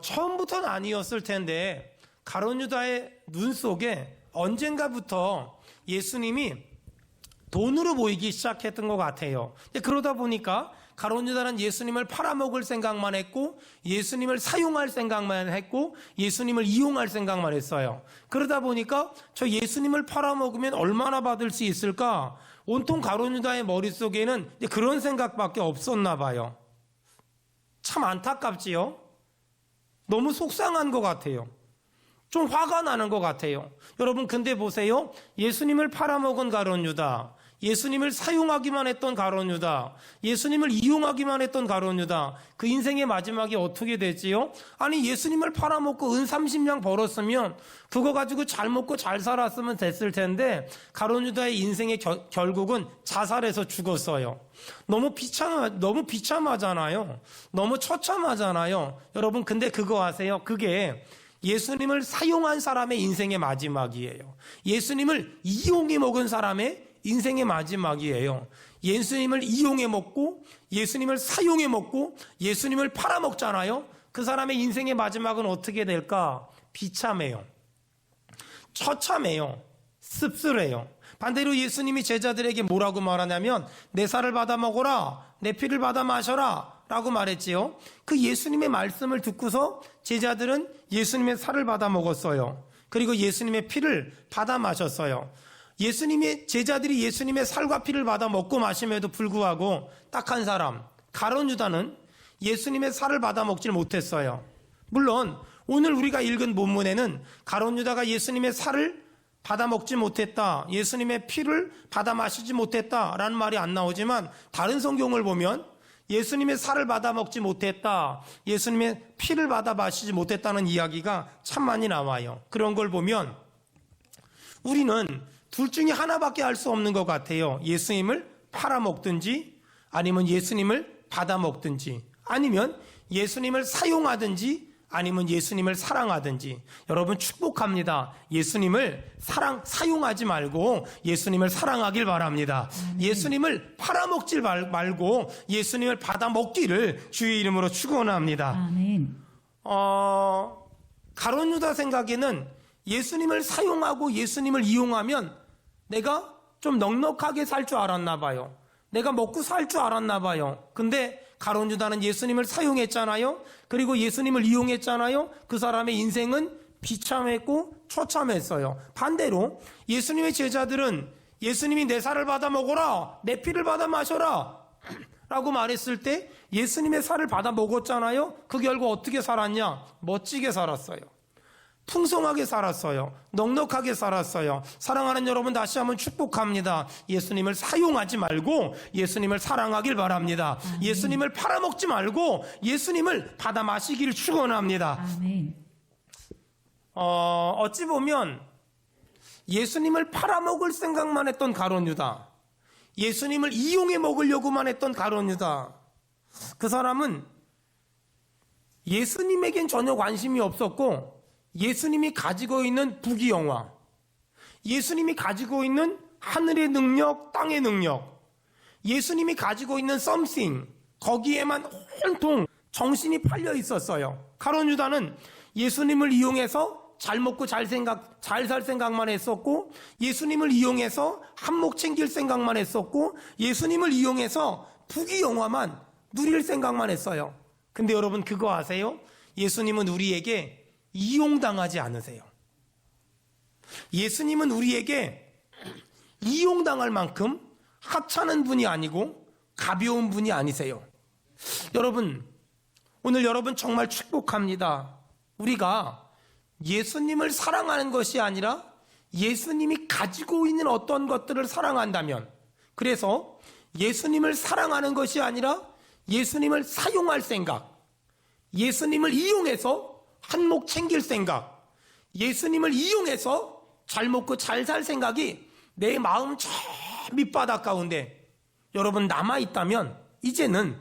처음부터는 아니었을 텐데 가룟 유다의 눈 속에 언젠가부터 예수님이 돈으로 보이기 시작했던 것 같아요. 그러다 보니까 가룟 유다는 예수님을 팔아먹을 생각만 했고 예수님을 사용할 생각만 했고 예수님을 이용할 생각만 했어요. 그러다 보니까 저 예수님을 팔아먹으면 얼마나 받을 수 있을까? 온통 가룟 유다의 머릿속에는 그런 생각밖에 없었나 봐요. 참 안타깝지요? 너무 속상한 것 같아요. 좀 화가 나는 것 같아요. 여러분 근데 보세요. 예수님을 팔아먹은 가룟 유다, 예수님을 사용하기만 했던 가룟 유다, 예수님을 이용하기만 했던 가룟 유다, 그 인생의 마지막이 어떻게 되지요? 아니 예수님을 팔아먹고 은 30냥 벌었으면 그거 가지고 잘 먹고 잘 살았으면 됐을 텐데 가룟 유다의 인생의 결국은 자살해서 죽었어요. 너무 비참하잖아요. 너무 처참하잖아요. 여러분 근데 그거 아세요? 그게 예수님을 사용한 사람의 인생의 마지막이에요. 예수님을 이용해 먹은 사람의 인생의 마지막이에요. 예수님을 이용해 먹고 예수님을 사용해 먹고 예수님을 팔아먹잖아요. 그 사람의 인생의 마지막은 어떻게 될까? 비참해요. 처참해요. 씁쓸해요. 반대로 예수님이 제자들에게 뭐라고 말하냐면 내 살을 받아 먹어라, 내 피를 받아 마셔라 라고 말했지요. 그 예수님의 말씀을 듣고서 제자들은 예수님의 살을 받아 먹었어요. 그리고 예수님의 피를 받아 마셨어요. 제자들이 예수님의 살과 피를 받아 먹고 마심에도 불구하고 딱 한 사람, 가룟 유다는 예수님의 살을 받아 먹질 못했어요. 물론 오늘 우리가 읽은 본문에는 가룟 유다가 예수님의 살을 받아 먹지 못했다, 예수님의 피를 받아 마시지 못했다라는 말이 안 나오지만 다른 성경을 보면 예수님의 살을 받아 먹지 못했다, 예수님의 피를 받아 마시지 못했다는 이야기가 참 많이 나와요. 그런 걸 보면 우리는 둘 중에 하나밖에 할 수 없는 것 같아요. 예수님을 팔아먹든지 아니면 예수님을 받아먹든지 아니면 예수님을 사용하든지 아니면 예수님을 사랑하든지. 여러분 축복합니다. 예수님을 사용하지 말고 예수님을 사랑하길 바랍니다. 예수님을 팔아먹지 말고 예수님을 받아먹기를 주의 이름으로 축원합니다. 아멘. 가룟 유다 생각에는 예수님을 사용하고 예수님을 이용하면 내가 좀 넉넉하게 살 줄 알았나 봐요. 내가 먹고 살 줄 알았나 봐요. 근데 가룟 유다는 예수님을 사용했잖아요. 그리고 예수님을 이용했잖아요. 그 사람의 인생은 비참했고 처참했어요. 반대로 예수님의 제자들은 예수님이 내 살을 받아 먹어라, 내 피를 받아 마셔라 라고 말했을 때 예수님의 살을 받아 먹었잖아요. 그 결과 어떻게 살았냐? 멋지게 살았어요. 풍성하게 살았어요. 넉넉하게 살았어요. 사랑하는 여러분 다시 한번 축복합니다. 예수님을 사용하지 말고 예수님을 사랑하길 바랍니다. 아멘. 예수님을 팔아먹지 말고 예수님을 받아 마시기를 축원합니다. 아멘. 어찌 보면 예수님을 팔아먹을 생각만 했던 가룟 유다, 예수님을 이용해 먹으려고만 했던 가룟 유다, 그 사람은 예수님에겐 전혀 관심이 없었고 예수님이 가지고 있는 부귀영화, 예수님이 가지고 있는 하늘의 능력, 땅의 능력, 예수님이 가지고 있는 something, 거기에만 온통 정신이 팔려 있었어요. 가룟 유다는 예수님을 이용해서 잘 먹고 잘 살 생각만 했었고, 예수님을 이용해서 한몫 챙길 생각만 했었고, 예수님을 이용해서 부귀영화만 누릴 생각만 했어요. 근데 여러분 그거 아세요? 예수님은 우리에게 이용당하지 않으세요. 예수님은 우리에게 이용당할 만큼 하찮은 분이 아니고 가벼운 분이 아니세요. 여러분, 오늘 여러분 정말 축복합니다. 우리가 예수님을 사랑하는 것이 아니라 예수님이 가지고 있는 어떤 것들을 사랑한다면, 그래서 예수님을 사랑하는 것이 아니라 예수님을 사용할 생각, 예수님을 이용해서 한몫 챙길 생각, 예수님을 이용해서 잘 먹고 잘 살 생각이 내 마음 저 밑바닥 가운데 여러분 남아있다면 이제는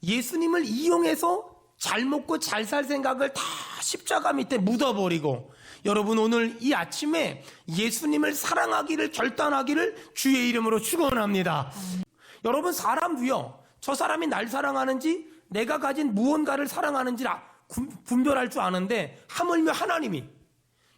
예수님을 이용해서 잘 먹고 잘 살 생각을 다 십자가 밑에 묻어버리고 여러분 오늘 이 아침에 예수님을 사랑하기를 결단하기를 주의 이름으로 축원합니다. 여러분 사람도요, 저 사람이 날 사랑하는지 내가 가진 무언가를 사랑하는지 분별할 줄 아는데 하물며 하나님이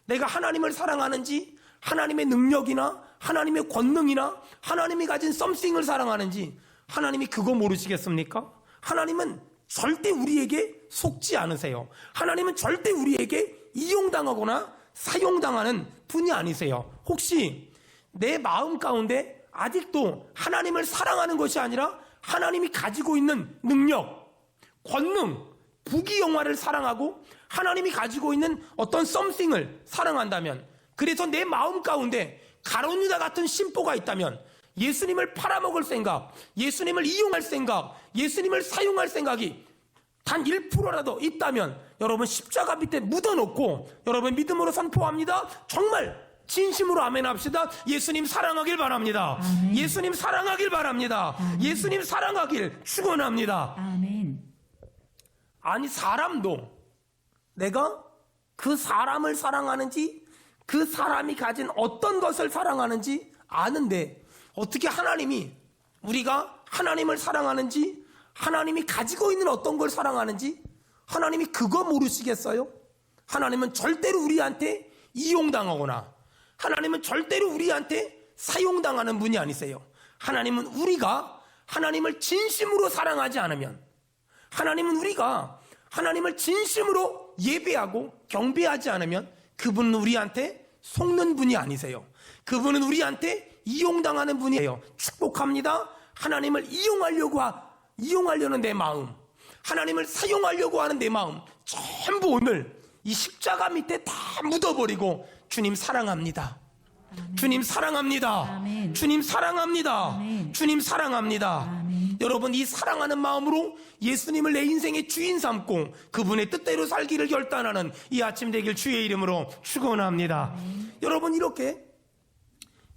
내가 하나님을 사랑하는지, 하나님의 능력이나 하나님의 권능이나 하나님이 가진 썸씽을 사랑하는지 하나님이 그거 모르시겠습니까? 하나님은 절대 우리에게 속지 않으세요. 하나님은 절대 우리에게 이용당하거나 사용당하는 분이 아니세요. 혹시 내 마음 가운데 아직도 하나님을 사랑하는 것이 아니라 하나님이 가지고 있는 능력, 권능, 부귀영화를 사랑하고 하나님이 가지고 있는 어떤 썸씽을 사랑한다면, 그래서 내 마음 가운데 가룟유다 같은 심보가 있다면 예수님을 팔아먹을 생각, 예수님을 이용할 생각, 예수님을 사용할 생각이 단 1%라도 있다면 여러분 십자가 밑에 묻어놓고 여러분 믿음으로 선포합니다. 정말 진심으로 아멘 합시다. 예수님 사랑하길 바랍니다. 아멘. 예수님 사랑하길 바랍니다. 아멘. 예수님 사랑하길 축원합니다. 아멘. 아니, 사람도 내가 그 사람을 사랑하는지, 그 사람이 가진 어떤 것을 사랑하는지 아는데 어떻게 하나님이 우리가 하나님을 사랑하는지, 하나님이 가지고 있는 어떤 걸 사랑하는지 하나님이 그거 모르시겠어요? 하나님은 절대로 우리한테 이용당하거나 하나님은 절대로 우리한테 사용당하는 분이 아니세요. 하나님은 우리가 하나님을 진심으로 사랑하지 않으면, 하나님은 우리가 하나님을 진심으로 예배하고 경배하지 않으면 그분은 우리한테 속는 분이 아니세요. 그분은 우리한테 이용당하는 분이에요. 축복합니다. 하나님을 이용하려는 내 마음, 하나님을 사용하려고 하는 내 마음 전부 오늘 이 십자가 밑에 다 묻어버리고 주님 사랑합니다. 아멘. 주님 사랑합니다. 아멘. 주님 사랑합니다. 아멘. 주님 사랑합니다. 아멘. 여러분, 이 사랑하는 마음으로 예수님을 내 인생의 주인 삼고 그분의 뜻대로 살기를 결단하는 이 아침 되길 주의 이름으로 축원합니다. 여러분, 이렇게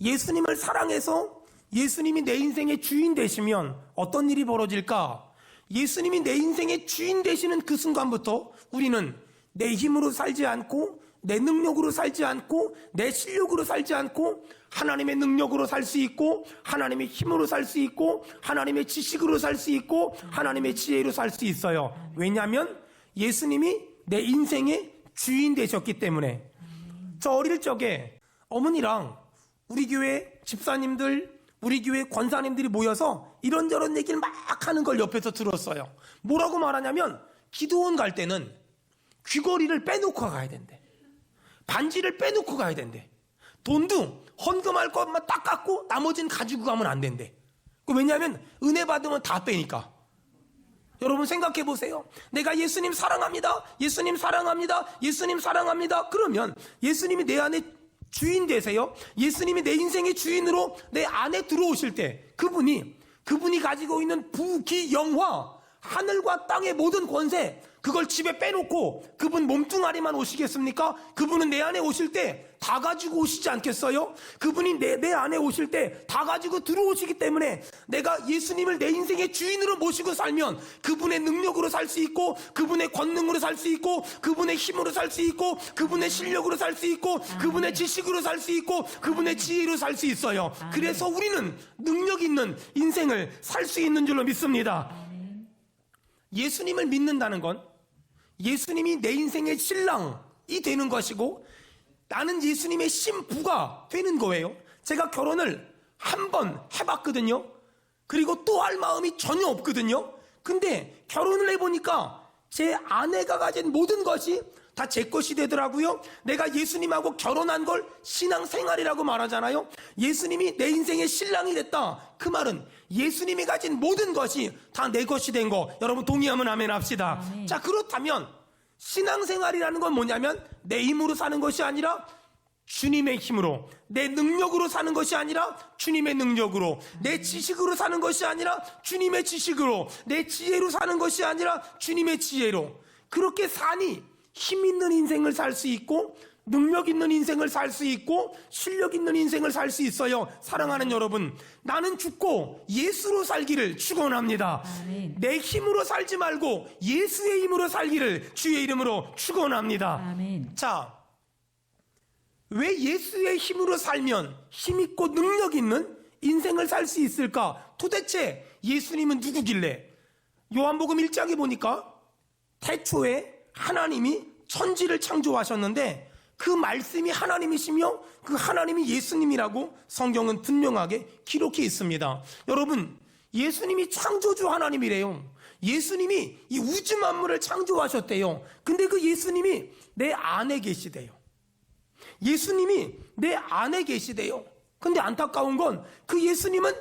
예수님을 사랑해서 예수님이 내 인생의 주인 되시면 어떤 일이 벌어질까? 예수님이 내 인생의 주인 되시는 그 순간부터 우리는 내 힘으로 살지 않고, 내 능력으로 살지 않고, 내 실력으로 살지 않고 하나님의 능력으로 살 수 있고, 하나님의 힘으로 살 수 있고, 하나님의 지식으로 살 수 있고, 하나님의 지혜로 살 수 있어요. 왜냐하면 예수님이 내 인생의 주인 되셨기 때문에. 저 어릴 적에 어머니랑 우리 교회 집사님들, 우리 교회 권사님들이 모여서 이런저런 얘기를 막 하는 걸 옆에서 들었어요. 뭐라고 말하냐면 기도원 갈 때는 귀걸이를 빼놓고 가야 된대. 반지를 빼놓고 가야 된대. 돈도 헌금할 것만 딱 갖고 나머지는 가지고 가면 안 된대. 왜냐하면 은혜 받으면 다 빼니까. 여러분 생각해 보세요. 내가 예수님 사랑합니다. 예수님 사랑합니다. 예수님 사랑합니다. 그러면 예수님이 내 안에 주인 되세요. 예수님이 내 인생의 주인으로 내 안에 들어오실 때 그분이 가지고 있는 부귀영화, 하늘과 땅의 모든 권세, 그걸 집에 빼놓고 그분 몸뚱아리만 오시겠습니까? 그분은 내 안에 오실 때 다 가지고 오시지 않겠어요? 그분이 내 안에 오실 때 다 가지고 들어오시기 때문에 내가 예수님을 내 인생의 주인으로 모시고 살면 그분의 능력으로 살 수 있고, 그분의 권능으로 살 수 있고, 그분의 힘으로 살 수 있고, 그분의 실력으로 살 수 있고, 그분의 지식으로 살 수 있고, 그분의 지혜로 살 수 있어요. 그래서 우리는 능력 있는 인생을 살 수 있는 줄로 믿습니다. 예수님을 믿는다는 건 예수님이 내 인생의 신랑이 되는 것이고 나는 예수님의 신부가 되는 거예요. 제가 결혼을 한 번 해봤거든요. 그리고 또 할 마음이 전혀 없거든요. 근데 결혼을 해보니까 제 아내가 가진 모든 것이 다 제 것이 되더라고요. 내가 예수님하고 결혼한 걸 신앙생활이라고 말하잖아요. 예수님이 내 인생의 신랑이 됐다. 그 말은 예수님이 가진 모든 것이 다 내 것이 된 거. 여러분 동의하면 아멘 합시다. 아멘. 자, 그렇다면 신앙생활이라는 건 뭐냐면 내 힘으로 사는 것이 아니라 주님의 힘으로, 내 능력으로 사는 것이 아니라 주님의 능력으로, 내 지식으로 사는 것이 아니라 주님의 지식으로, 내 지혜로 사는 것이 아니라 주님의 지혜로. 그렇게 사니 힘 있는 인생을 살 수 있고, 능력 있는 인생을 살 수 있고, 실력 있는 인생을 살 수 있어요. 사랑하는 여러분, 나는 죽고 예수로 살기를 축원합니다. 아멘. 내 힘으로 살지 말고 예수의 힘으로 살기를 주의 이름으로 축원합니다. 아멘. 자, 왜 예수의 힘으로 살면 힘 있고 능력 있는 인생을 살 수 있을까? 도대체 예수님은 누구길래? 요한복음 1장에 보니까 태초에 하나님이 천지를 창조하셨는데 그 말씀이 하나님이시며 그 하나님이 예수님이라고 성경은 분명하게 기록해 있습니다. 여러분, 예수님이 창조주 하나님이래요. 예수님이 이 우주 만물을 창조하셨대요. 근데 그 예수님이 내 안에 계시대요. 예수님이 내 안에 계시대요. 근데 안타까운 건 그 예수님은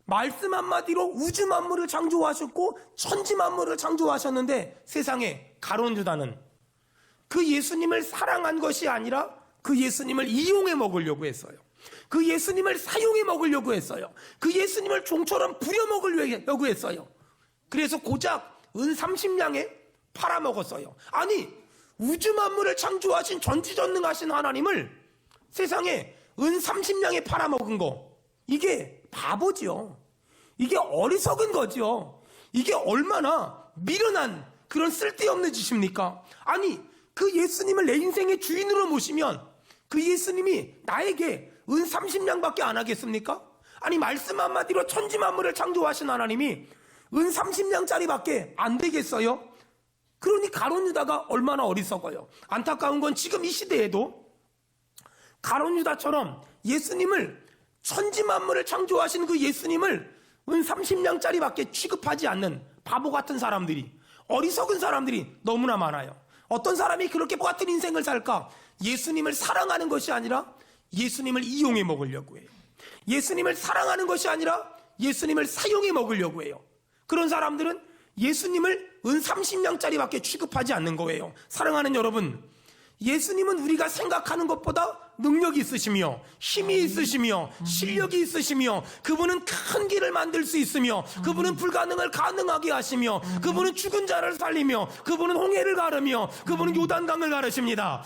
말씀 한마디로 우주 만물을 창조하셨고 천지 만물을 창조하셨는데 세상에 가룟 유다는 그 예수님을 사랑한 것이 아니라 그 예수님을 이용해 먹으려고 했어요. 그 예수님을 사용해 먹으려고 했어요. 그 예수님을 종처럼 부려먹으려고 했어요. 그래서 고작 은 30냥에 팔아먹었어요. 아니, 우주 만물을 창조하신 전지전능하신 하나님을 세상에 은 30냥에 팔아먹은 거, 이게 바보죠. 이게 어리석은 거죠. 이게 얼마나 미련한 그런 쓸데없는 짓입니까? 아니, 그 예수님을 내 인생의 주인으로 모시면 그 예수님이 나에게 은 30냥밖에 안 하겠습니까? 아니, 말씀 한마디로 천지 만물을 창조하신 하나님이 은 30냥짜리밖에 안 되겠어요? 그러니 가룟 유다가 얼마나 어리석어요. 안타까운 건 지금 이 시대에도 가룟 유다처럼 예수님을 천지 만물을 창조하신 그 예수님을 은 30냥짜리밖에 취급하지 않는 바보 같은 사람들이, 어리석은 사람들이 너무나 많아요. 어떤 사람이 그렇게 같은 인생을 살까? 예수님을 사랑하는 것이 아니라 예수님을 이용해 먹으려고 해요. 예수님을 사랑하는 것이 아니라 예수님을 사용해 먹으려고 해요. 그런 사람들은 예수님을 은 30냥짜리밖에 취급하지 않는 거예요. 사랑하는 여러분, 예수님은 우리가 생각하는 것보다 능력이 있으시며 힘이 있으시며 실력이 있으시며 그분은 큰 길을 만들 수 있으며 그분은 불가능을 가능하게 하시며 그분은 죽은 자를 살리며 그분은 홍해를 가르며 그분은 요단강을 가르십니다.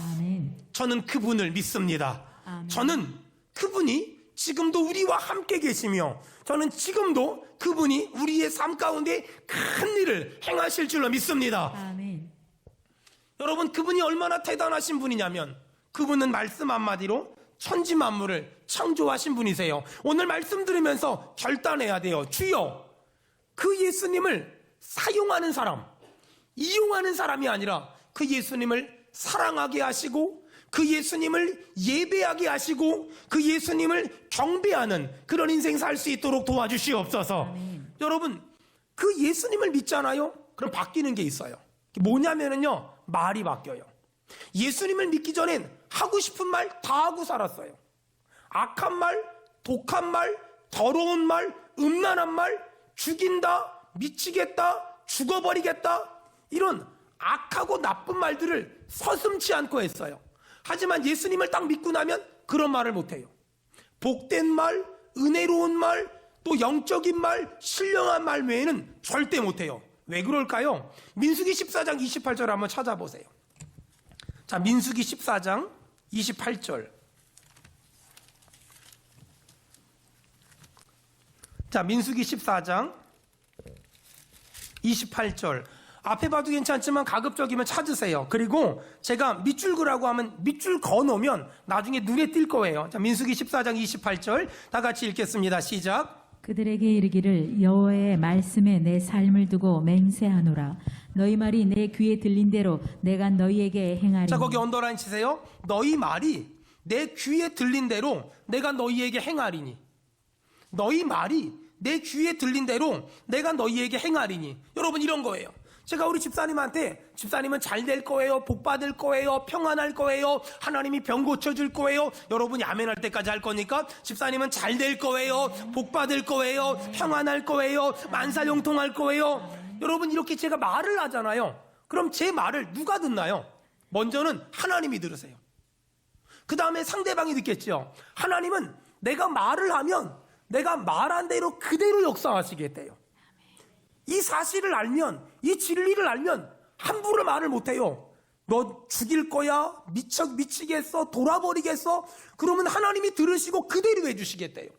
저는 그분을 믿습니다. 저는 그분이 지금도 우리와 함께 계시며 저는 지금도 그분이 우리의 삶 가운데 큰 일을 행하실 줄로 믿습니다. 아멘. 여러분, 그분이 얼마나 대단하신 분이냐면 그분은 말씀 한마디로 천지 만물을 창조하신 분이세요. 오늘 말씀 들으면서 결단해야 돼요. 주여, 그 예수님을 사용하는 사람, 이용하는 사람이 아니라 그 예수님을 사랑하게 하시고 그 예수님을 예배하게 하시고 그 예수님을 경배하는 그런 인생 살 수 있도록 도와주시옵소서. 아멘. 여러분, 그 예수님을 믿잖아요. 그럼 바뀌는 게 있어요. 뭐냐면은요, 말이 바뀌어요. 예수님을 믿기 전엔 하고 싶은 말 다 하고 살았어요. 악한 말, 독한 말, 더러운 말, 음란한 말, 죽인다, 미치겠다, 죽어버리겠다, 이런 악하고 나쁜 말들을 서슴지 않고 했어요. 하지만 예수님을 딱 믿고 나면 그런 말을 못해요. 복된 말, 은혜로운 말, 또 영적인 말, 신령한 말 외에는 절대 못해요. 왜 그럴까요? 민수기 14장 28절 한번 찾아보세요. 자, 민수기 14장 28절. 자, 민수기 14장 28절. 앞에 봐도 괜찮지만 가급적이면 찾으세요. 그리고 제가 밑줄 그라고 하면 밑줄 그어 놓으면 나중에 눈에 띌 거예요. 자, 민수기 14장 28절 다 같이 읽겠습니다. 시작. 그들에게 이르기를 여호와의 말씀에 내 삶을 두고 맹세하노라. 너희 말이 내 귀에 들린 대로 내가 너희에게 행하리니. 자, 거기 언더라인 치세요. 너희 말이 내 귀에 들린 대로 내가 너희에게 행하리니. 너희 말이 내 귀에 들린 대로 내가 너희에게 행하리니. 여러분, 이런 거예요. 제가 우리 집사님한테 집사님은 잘 될 거예요, 복 받을 거예요, 평안할 거예요, 하나님이 병 고쳐줄 거예요. 여러분이 아멘할 때까지 할 거니까 집사님은 잘 될 거예요, 복 받을 거예요, 평안할 거예요, 만사용통할 거예요. 여러분, 이렇게 제가 말을 하잖아요. 그럼 제 말을 누가 듣나요? 먼저는 하나님이 들으세요. 그 다음에 상대방이 듣겠죠. 하나님은 내가 말을 하면 내가 말한 대로 그대로 역사하시겠대요. 이 사실을 알면, 이 진리를 알면 함부로 말을 못해요. 너 죽일 거야? 미치겠어? 돌아버리겠어? 그러면 하나님이 들으시고 그대로 해주시겠대요.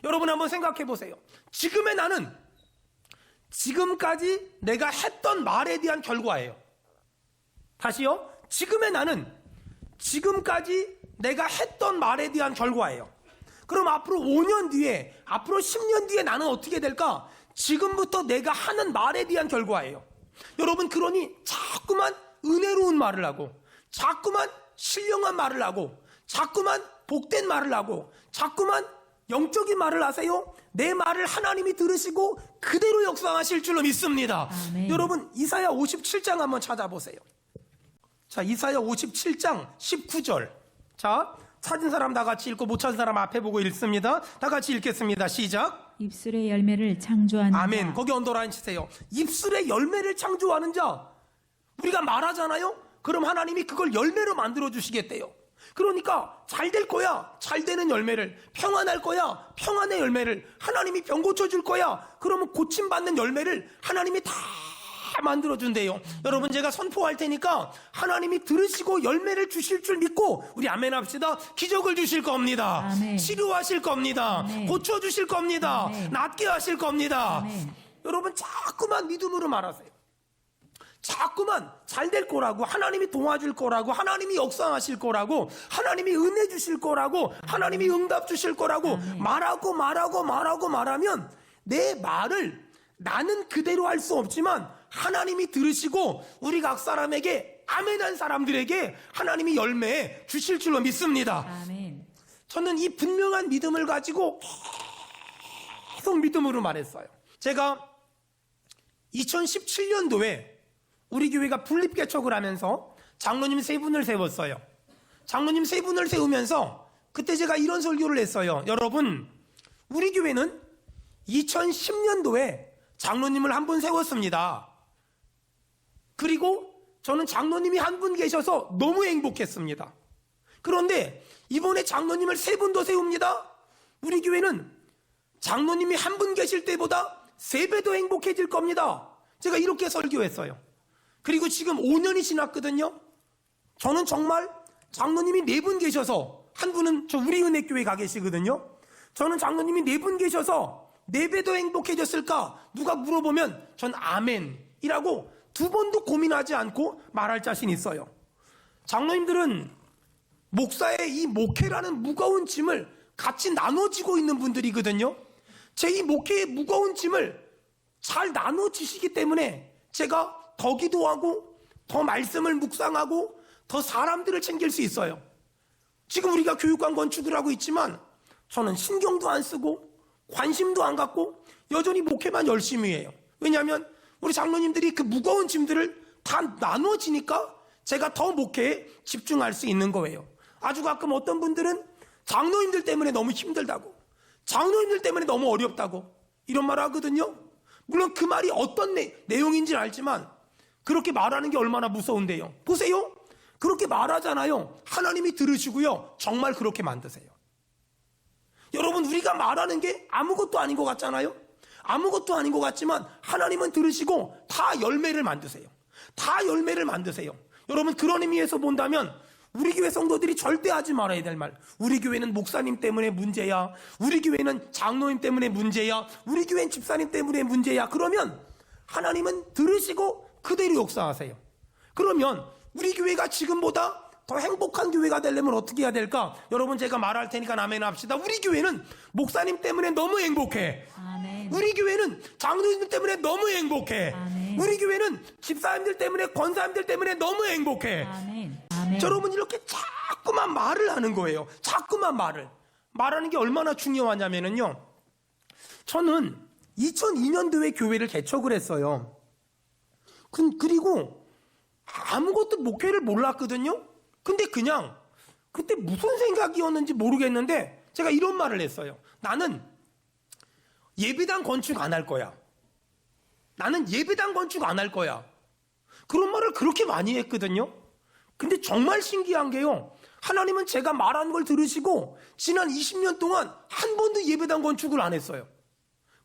여러분, 한번 생각해 보세요. 지금의 나는 지금까지 내가 했던 말에 대한 결과예요. 다시요. 지금의 나는 지금까지 내가 했던 말에 대한 결과예요. 그럼 앞으로 5년 뒤에, 앞으로 10년 뒤에 나는 어떻게 될까? 지금부터 내가 하는 말에 대한 결과예요. 여러분, 그러니 자꾸만 은혜로운 말을 하고, 자꾸만 신령한 말을 하고, 자꾸만 복된 말을 하고, 자꾸만 영적인 말을 하세요. 내 말을 하나님이 들으시고 그대로 역사하실 줄로 믿습니다. 아멘. 여러분, 이사야 57장 한번 찾아보세요. 자, 이사야 57장 19절. 자, 찾은 사람 다 같이 읽고 못 찾은 사람 앞에 보고 읽습니다. 다 같이 읽겠습니다. 시작. 입술의 열매를 창조하는 아멘. 자. 거기 언더라인 치세요. 입술의 열매를 창조하는 자. 우리가 말하잖아요. 그럼 하나님이 그걸 열매로 만들어 주시겠대요. 그러니까 잘 될 거야. 잘 되는 열매를. 평안할 거야. 평안의 열매를. 하나님이 병 고쳐줄 거야. 그러면 고침받는 열매를 하나님이 다 만들어준대요. 여러분, 제가 선포할 테니까 하나님이 들으시고 열매를 주실 줄 믿고 우리 아멘 합시다. 기적을 주실 겁니다. 아멘. 치료하실 겁니다. 아멘. 고쳐주실 겁니다. 아멘. 낫게 하실 겁니다. 아멘. 여러분, 자꾸만 믿음으로 말하세요. 자꾸만 잘 될 거라고, 하나님이 도와줄 거라고, 하나님이 역사하실 거라고, 하나님이 은혜 주실 거라고, 하나님이 응답 주실 거라고 말하면 내 말을 나는 그대로 할 수 없지만 하나님이 들으시고 우리 각 사람에게 아멘한 사람들에게 하나님이 열매 주실 줄로 믿습니다. 아멘. 저는 이 분명한 믿음을 가지고 계속 믿음으로 말했어요. 제가 2017년도에 우리 교회가 분립개척을 하면서 장로님 3분을 세웠어요. 장로님 3분을 세우면서 그때 제가 이런 설교를 했어요. 여러분, 우리 교회는 2010년도에 장로님을 한 분 세웠습니다. 그리고 저는 장로님이 한 분 계셔서 너무 행복했습니다. 그런데 이번에 장로님을 3분 더 세웁니다. 우리 교회는 장로님이 한 분 계실 때보다 3배 더 행복해질 겁니다. 제가 이렇게 설교했어요. 그리고 지금 5년이 지났거든요. 저는 정말 장로님이 4분 계셔서, 한 분은 저 우리 은혜교회 가 계시거든요. 저는 장로님이 4분 계셔서 4배 더 행복해졌을까? 누가 물어보면 전 아멘이라고 2번도 고민하지 않고 말할 자신 있어요. 장로님들은 목사의 이 목회라는 무거운 짐을 같이 나눠지고 있는 분들이거든요. 제 이 목회의 무거운 짐을 잘 나눠지시기 때문에 제가 더 기도하고 더 말씀을 묵상하고 더 사람들을 챙길 수 있어요. 지금 우리가 교육관 건축을 하고 있지만 저는 신경도 안 쓰고 관심도 안 갖고 여전히 목회만 열심히 해요. 왜냐하면 우리 장로님들이 그 무거운 짐들을 다 나눠지니까 제가 더 목회에 집중할 수 있는 거예요. 아주 가끔 어떤 분들은 장로님들 때문에 너무 힘들다고, 장로님들 때문에 너무 어렵다고 이런 말을 하거든요. 물론 그 말이 어떤 내용인지는 알지만 그렇게 말하는 게 얼마나 무서운데요. 보세요. 그렇게 말하잖아요. 하나님이 들으시고요. 정말 그렇게 만드세요. 여러분, 우리가 말하는 게 아무것도 아닌 것 같잖아요. 아무것도 아닌 것 같지만 하나님은 들으시고 다 열매를 만드세요. 다 열매를 만드세요. 여러분, 그런 의미에서 본다면 우리 교회 성도들이 절대 하지 말아야 될 말, 우리 교회는 목사님 때문에 문제야, 우리 교회는 장로님 때문에 문제야, 우리 교회는 집사님 때문에 문제야, 그러면 하나님은 들으시고 그대로 역사하세요. 그러면 우리 교회가 지금보다 더 행복한 교회가 되려면 어떻게 해야 될까? 여러분, 제가 말할 테니까 아멘 합시다. 우리 교회는 목사님 때문에 너무 행복해. 아멘. 우리 교회는 장로님들 때문에 너무 행복해. 아멘. 우리 교회는 집사님들 때문에, 권사님들 때문에 너무 행복해. 아멘. 아멘. 여러분, 이렇게 자꾸만 말을 하는 거예요. 자꾸만 말하는 게 얼마나 중요하냐면요, 저는 2002년도에 교회를 개척을 했어요. 그리고 아무것도 목회를 몰랐거든요. 근데 그냥 그때 무슨 생각이었는지 모르겠는데 제가 이런 말을 했어요. 나는 예배당 건축 안 할 거야. 나는 예배당 건축 안 할 거야. 그런 말을 그렇게 많이 했거든요. 근데 정말 신기한 게요, 하나님은 제가 말한 걸 들으시고 지난 20년 동안 한 번도 예배당 건축을 안 했어요.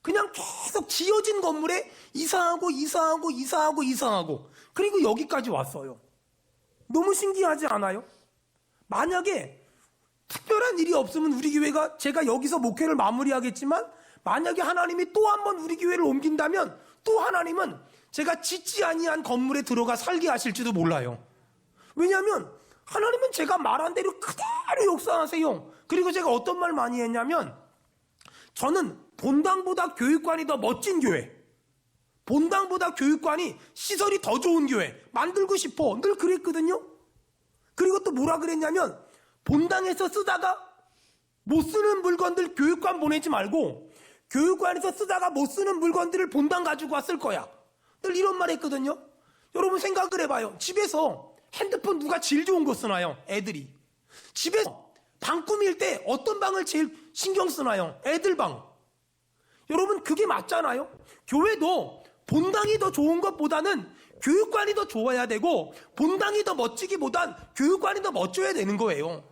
그냥 계속 지어진 건물에 이사하고 그리고 여기까지 왔어요. 너무 신기하지 않아요? 만약에 특별한 일이 없으면 우리 교회가, 제가 여기서 목회를 마무리하겠지만 만약에 하나님이 또 한 번 우리 교회를 옮긴다면 또 하나님은 제가 짓지 아니한 건물에 들어가 살게 하실지도 몰라요. 왜냐하면 하나님은 제가 말한 대로 그대로 역사하세요. 그리고 제가 어떤 말 많이 했냐면, 저는 본당보다 교육관이 더 멋진 교회, 본당보다 교육관이 시설이 더 좋은 교회 만들고 싶어. 늘 그랬거든요. 그리고 또 뭐라 그랬냐면 본당에서 쓰다가 못 쓰는 물건들 교육관 보내지 말고 교육관에서 쓰다가 못 쓰는 물건들을 본당 가지고 왔을 거야. 늘 이런 말 했거든요. 여러분 생각을 해봐요. 집에서 핸드폰 누가 제일 좋은 거 쓰나요? 애들이. 집에서 방 꾸밀 때 어떤 방을 제일 신경 쓰나요? 애들 방. 여러분 그게 맞잖아요. 교회도 본당이 더 좋은 것보다는 교육관이 더 좋아야 되고 본당이 더 멋지기보단 교육관이 더 멋져야 되는 거예요.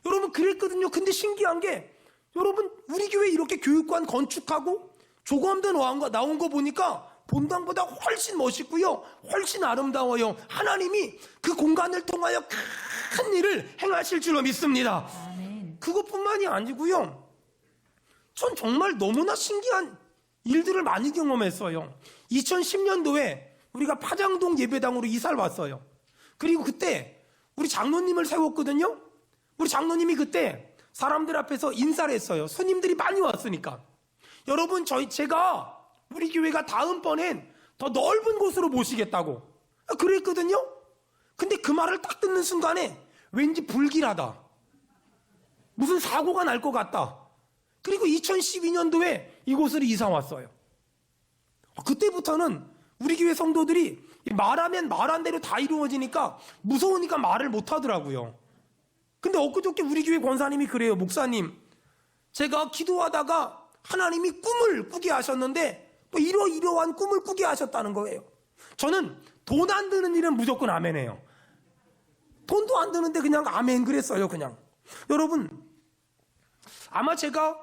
여러분 그랬거든요. 근데 신기한 게 여러분 우리 교회 이렇게 교육관 건축하고 조감도 나온 거 보니까 본당보다 훨씬 멋있고요. 훨씬 아름다워요. 하나님이 그 공간을 통하여 큰 일을 행하실 줄로 믿습니다. 아멘. 그것뿐만이 아니고요. 전 정말 너무나 신기한 일들을 많이 경험했어요. 2010년도에 우리가 파장동 예배당으로 이사를 왔어요. 그리고 그때 우리 장로님을 세웠거든요. 우리 장로님이 그때 사람들 앞에서 인사를 했어요. 손님들이 많이 왔으니까. 여러분 제가 우리 교회가 다음번엔 더 넓은 곳으로 모시겠다고 그랬거든요. 근데 그 말을 딱 듣는 순간에 왠지 불길하다. 무슨 사고가 날 것 같다. 그리고 2012년도에 이곳으로 이사 왔어요. 그때부터는 우리 교회 성도들이 말하면 말한 대로 다 이루어지니까 무서우니까 말을 못 하더라고요. 근데 엊그저께 우리 교회 권사님이 그래요. 목사님, 제가 기도하다가 하나님이 꿈을 꾸게 하셨는데 또 이러한 꿈을 꾸게 하셨다는 거예요. 저는 돈 안 드는 일은 무조건 아멘해요. 돈도 안 드는데 그냥 아멘 그랬어요. 그냥. 여러분 아마 제가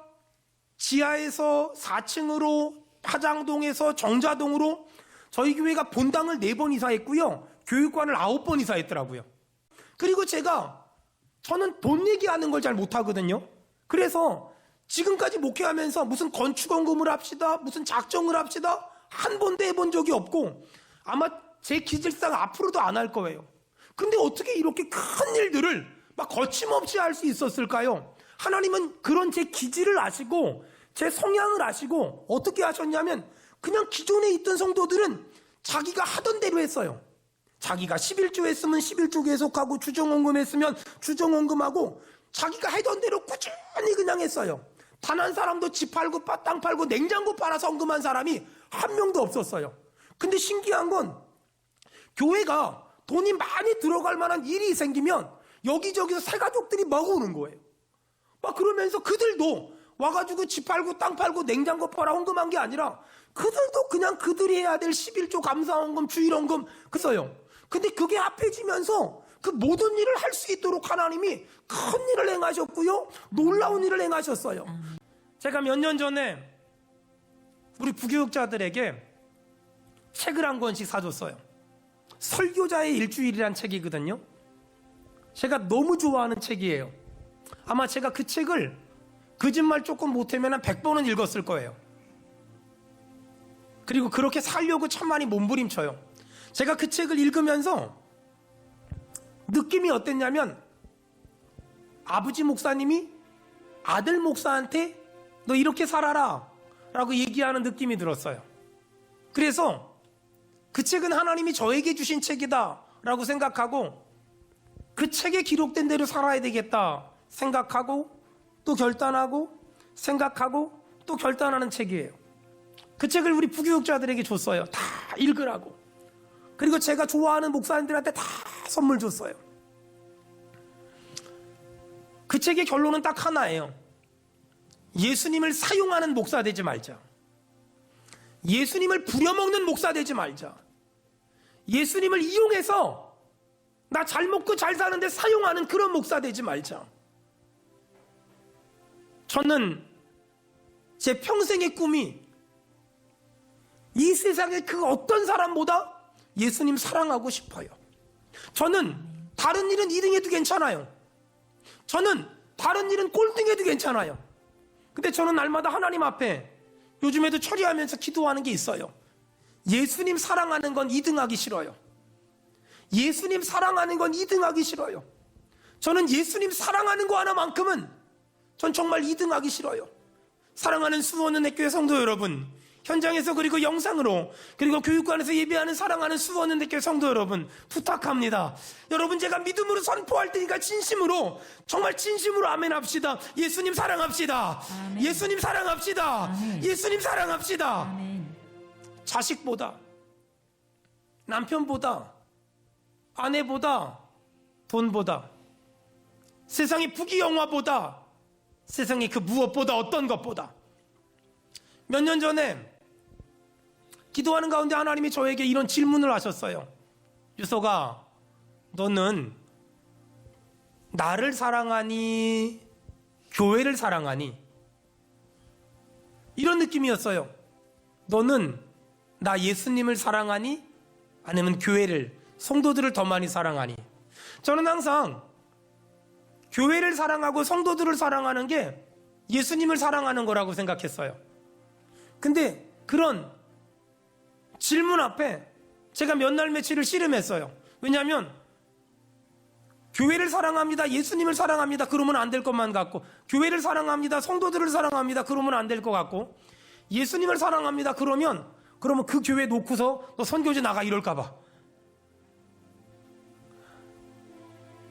지하에서 4층으로 파장동에서 정자동으로 저희 교회가 본당을 4번 이사했고요. 교육관을 9번 이사했더라고요. 그리고 저는 돈 얘기하는 걸 잘 못하거든요. 그래서 지금까지 목회하면서 무슨 건축원금을 합시다, 무슨 작정을 합시다 한 번도 해본 적이 없고 아마 제 기질상 앞으로도 안 할 거예요. 근데 어떻게 이렇게 큰 일들을 막 거침없이 할 수 있었을까요? 하나님은 그런 제 기질을 아시고 제 성향을 아시고 어떻게 하셨냐면 그냥 기존에 있던 성도들은 자기가 하던 대로 했어요. 자기가 11조 했으면 11조 계속하고 주정원금 했으면 주정원금하고 자기가 하던 대로 꾸준히 그냥 했어요. 단 한 사람도 집 팔고 땅 팔고 냉장고 팔아서 헌금한 사람이 한 명도 없었어요. 근데 신기한 건 교회가 돈이 많이 들어갈 만한 일이 생기면 여기저기서 새가족들이 막 오는 거예요. 막 그러면서 그들도 와가지고 집 팔고 땅 팔고 냉장고 팔아 헌금한 게 아니라 그들도 그냥 그들이 해야 될 11조 감사헌금 주일헌금 그써요. 근데 그게 합해지면서 그 모든 일을 할 수 있도록 하나님이 큰 일을 행하셨고요. 놀라운 일을 행하셨어요. 제가 몇 년 전에 우리 부교육자들에게 책을 한 권씩 사줬어요. 설교자의 일주일이란 책이거든요. 제가 너무 좋아하는 책이에요. 아마 제가 그 책을 거짓말 조금 못하면 한 100번은 읽었을 거예요. 그리고 그렇게 살려고 참 많이 몸부림쳐요. 제가 그 책을 읽으면서 느낌이 어땠냐면 아버지 목사님이 아들 목사한테 너 이렇게 살아라 라고 얘기하는 느낌이 들었어요. 그래서 그 책은 하나님이 저에게 주신 책이다 라고 생각하고 그 책에 기록된 대로 살아야 되겠다 생각하고 또 결단하고 생각하고 또 결단하는 책이에요. 그 책을 우리 부교육자들에게 줬어요. 다 읽으라고. 그리고 제가 좋아하는 목사님들한테 다 선물 줬어요. 그 책의 결론은 딱 하나예요. 예수님을 사용하는 목사 되지 말자. 예수님을 부려먹는 목사 되지 말자. 예수님을 이용해서 나 잘 먹고 잘 사는데 사용하는 그런 목사 되지 말자. 저는 제 평생의 꿈이 이 세상의 그 어떤 사람보다 예수님 사랑하고 싶어요. 저는 다른 일은 2등해도 괜찮아요. 저는 다른 일은 꼴등해도 괜찮아요. 근데 저는 날마다 하나님 앞에 요즘에도 처리하면서 기도하는 게 있어요. 예수님 사랑하는 건 2등하기 싫어요. 예수님 사랑하는 건 2등하기 싫어요. 저는 예수님 사랑하는 거 하나만큼은 전 정말 2등하기 싫어요. 사랑하는 수원은혜교회 성도 여러분, 현장에서 그리고 영상으로 그리고 교육관에서 예배하는 사랑하는 수원은혜교회 성도 여러분 부탁합니다. 여러분 제가 믿음으로 선포할 테니까 진심으로 정말 진심으로 아멘 합시다. 예수님 사랑합시다. 아멘. 예수님 사랑합시다. 아멘. 예수님 사랑합시다. 아멘. 자식보다 남편보다 아내보다 돈보다 세상의 부귀영화보다 세상의 그 무엇보다 어떤 것보다 몇 년 전에 기도하는 가운데 하나님이 저에게 이런 질문을 하셨어요. 유서가 너는 나를 사랑하니 교회를 사랑하니? 이런 느낌이었어요. 너는 나 예수님을 사랑하니? 아니면 교회를 성도들을 더 많이 사랑하니? 저는 항상 교회를 사랑하고 성도들을 사랑하는 게 예수님을 사랑하는 거라고 생각했어요. 근데 그런 질문 앞에 제가 몇 날 며칠을 씨름했어요. 왜냐하면 교회를 사랑합니다, 예수님을 사랑합니다 그러면 안 될 것만 같고, 교회를 사랑합니다, 성도들을 사랑합니다 그러면 안 될 것 같고, 예수님을 사랑합니다 그러면 그 교회 놓고서 너 선교지 나가 이럴까 봐.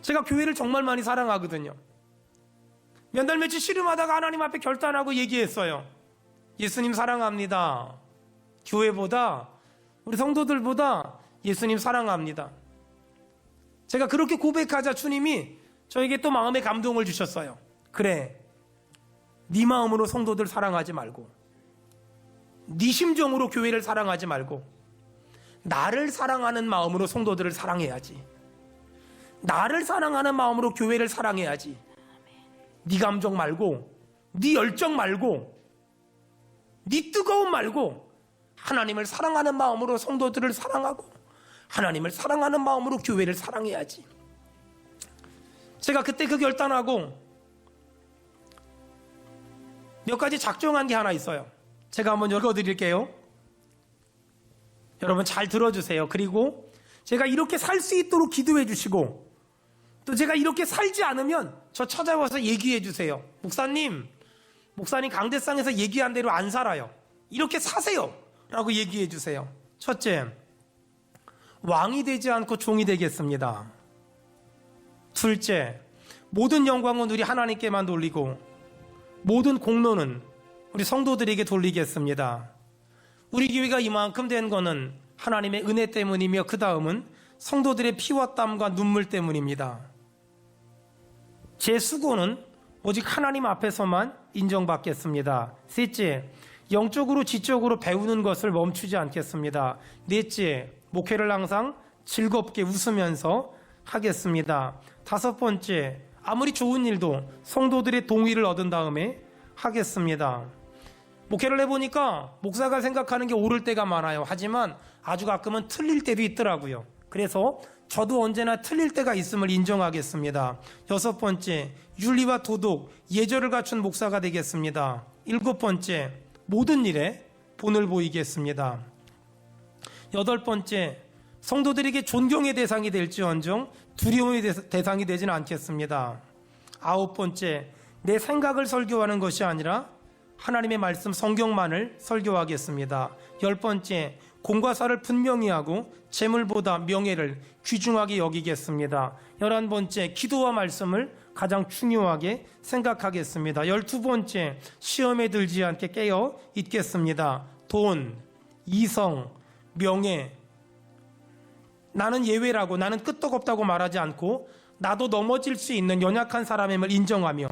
제가 교회를 정말 많이 사랑하거든요. 몇 날 며칠 씨름하다가 하나님 앞에 결단하고 얘기했어요. 예수님 사랑합니다. 교회보다 우리 성도들보다 예수님 사랑합니다. 제가 그렇게 고백하자 주님이 저에게 또 마음의 감동을 주셨어요. 그래, 네 마음으로 성도들 사랑하지 말고 네 심정으로 교회를 사랑하지 말고 나를 사랑하는 마음으로 성도들을 사랑해야지. 나를 사랑하는 마음으로 교회를 사랑해야지. 네 감정 말고 네 열정 말고 네 뜨거움 말고 하나님을 사랑하는 마음으로 성도들을 사랑하고 하나님을 사랑하는 마음으로 교회를 사랑해야지. 제가 그때 그 결단하고 몇 가지 작정한 게 하나 있어요. 제가 한번 읽어드릴게요. 여러분 잘 들어주세요. 그리고 제가 이렇게 살 수 있도록 기도해 주시고, 또 제가 이렇게 살지 않으면 저 찾아와서 얘기해 주세요. 목사님 강대상에서 얘기한 대로 안 살아요. 이렇게 사세요 라고 얘기해 주세요. 첫째, 왕이 되지 않고 종이 되겠습니다. 둘째, 모든 영광은 우리 하나님께만 돌리고 모든 공로는 우리 성도들에게 돌리겠습니다. 우리 교회가 이만큼 된 거는 하나님의 은혜 때문이며 그 다음은 성도들의 피와 땀과 눈물 때문입니다. 제 수고는 오직 하나님 앞에서만 인정받겠습니다. 셋째, 영적으로 지적으로 배우는 것을 멈추지 않겠습니다. 넷째, 목회를 항상 즐겁게 웃으면서 하겠습니다. 다섯 번째, 아무리 좋은 일도 성도들의 동의를 얻은 다음에 하겠습니다. 목회를 해보니까 목사가 생각하는 게 옳을 때가 많아요. 하지만 아주 가끔은 틀릴 때도 있더라고요. 그래서 저도 언제나 틀릴 때가 있음을 인정하겠습니다. 여섯 번째, 윤리와 도덕, 예절을 갖춘 목사가 되겠습니다. 일곱 번째, 모든 일에 본을 보이겠습니다. 여덟 번째, 성도들에게 존경의 대상이 될지언정 두려움의 대상이 되지는 않겠습니다. 아홉 번째, 내 생각을 설교하는 것이 아니라 하나님의 말씀 성경만을 설교하겠습니다. 열 번째, 공과 사를 분명히 하고 재물보다 명예를 귀중하게 여기겠습니다. 11번째, 기도와 말씀을 가장 중요하게 생각하겠습니다. 12번째, 시험에 들지 않게 깨어 있겠습니다. 돈, 이성, 명예, 나는 예외라고, 나는 끄떡없다고 말하지 않고 나도 넘어질 수 있는 연약한 사람임을 인정하며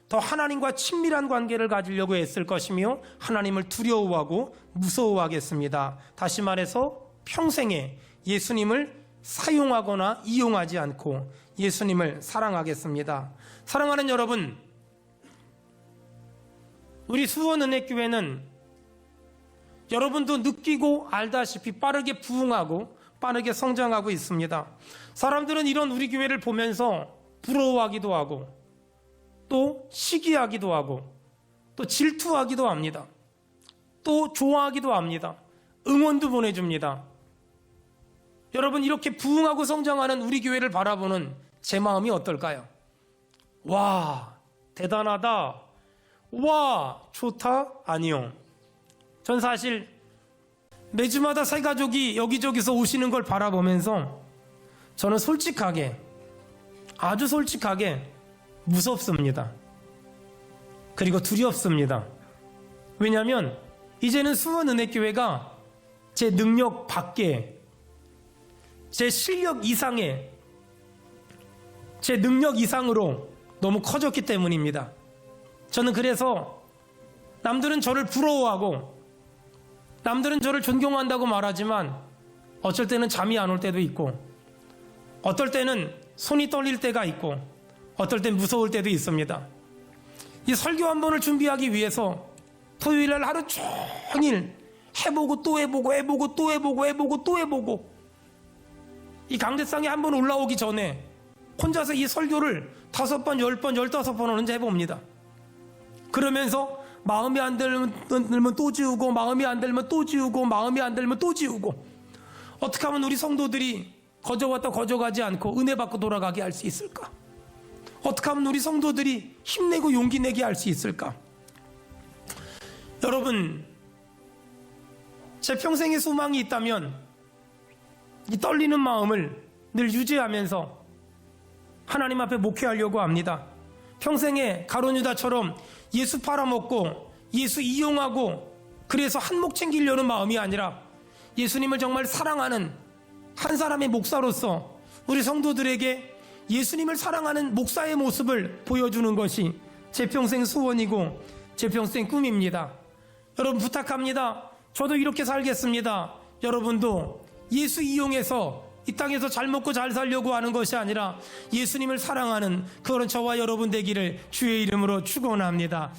더 하나님과 친밀한 관계를 가지려고 애쓸 것이며 하나님을 두려워하고 무서워하겠습니다. 다시 말해서 평생에 예수님을 사용하거나 이용하지 않고 예수님을 사랑하겠습니다. 사랑하는 여러분, 우리 수원은혜교회는 여러분도 느끼고 알다시피 빠르게 부흥하고 빠르게 성장하고 있습니다. 사람들은 이런 우리 교회를 보면서 부러워하기도 하고 또 시기하기도 하고 또 질투하기도 합니다. 또 좋아하기도 합니다. 응원도 보내줍니다. 여러분, 이렇게 부흥하고 성장하는 우리 교회를 바라보는 제 마음이 어떨까요? 와, 대단하다. 와, 좋다? 아니요. 전 사실 매주마다 새 가족이 여기저기서 오시는 걸 바라보면서 저는 솔직하게, 아주 솔직하게 무섭습니다. 그리고 두렵습니다. 왜냐하면 이제는 수원은혜교회가 제 능력 밖에, 제 실력 이상의, 제 능력 이상으로 너무 커졌기 때문입니다. 저는 그래서 남들은 저를 부러워하고 남들은 저를 존경한다고 말하지만 어쩔 때는 잠이 안 올 때도 있고, 어떨 때는 손이 떨릴 때가 있고, 어떨 땐 무서울 때도 있습니다. 이 설교 한 번을 준비하기 위해서 토요일날 하루 종일 해보고 또 해보고 해보고 또 해보고 해보고 또 해보고, 이 강대상에 한 번 올라오기 전에 혼자서 이 설교를 5번, 10번, 15번은 혼자 해봅니다. 그러면서 마음이 안 들면 또 지우고, 마음이 안 들면 또 지우고, 마음이 안 들면 또 지우고, 어떻게 하면 우리 성도들이 거저왔다 거저가지 않고 은혜 받고 돌아가게 할 수 있을까? 어떻게 하면 우리 성도들이 힘내고 용기 내게 할 수 있을까? 여러분, 제 평생의 소망이 있다면 이 떨리는 마음을 늘 유지하면서 하나님 앞에 목회하려고 합니다. 평생에 가룟유다처럼 예수 팔아먹고 예수 이용하고 그래서 한몫 챙기려는 마음이 아니라 예수님을 정말 사랑하는 한 사람의 목사로서 우리 성도들에게 예수님을 사랑하는 목사의 모습을 보여주는 것이 제 평생 소원이고 제 평생 꿈입니다. 여러분 부탁합니다. 저도 이렇게 살겠습니다. 여러분도 예수 이용해서 이 땅에서 잘 먹고 잘 살려고 하는 것이 아니라 예수님을 사랑하는 그런 저와 여러분 되기를 주의 이름으로 축원합니다.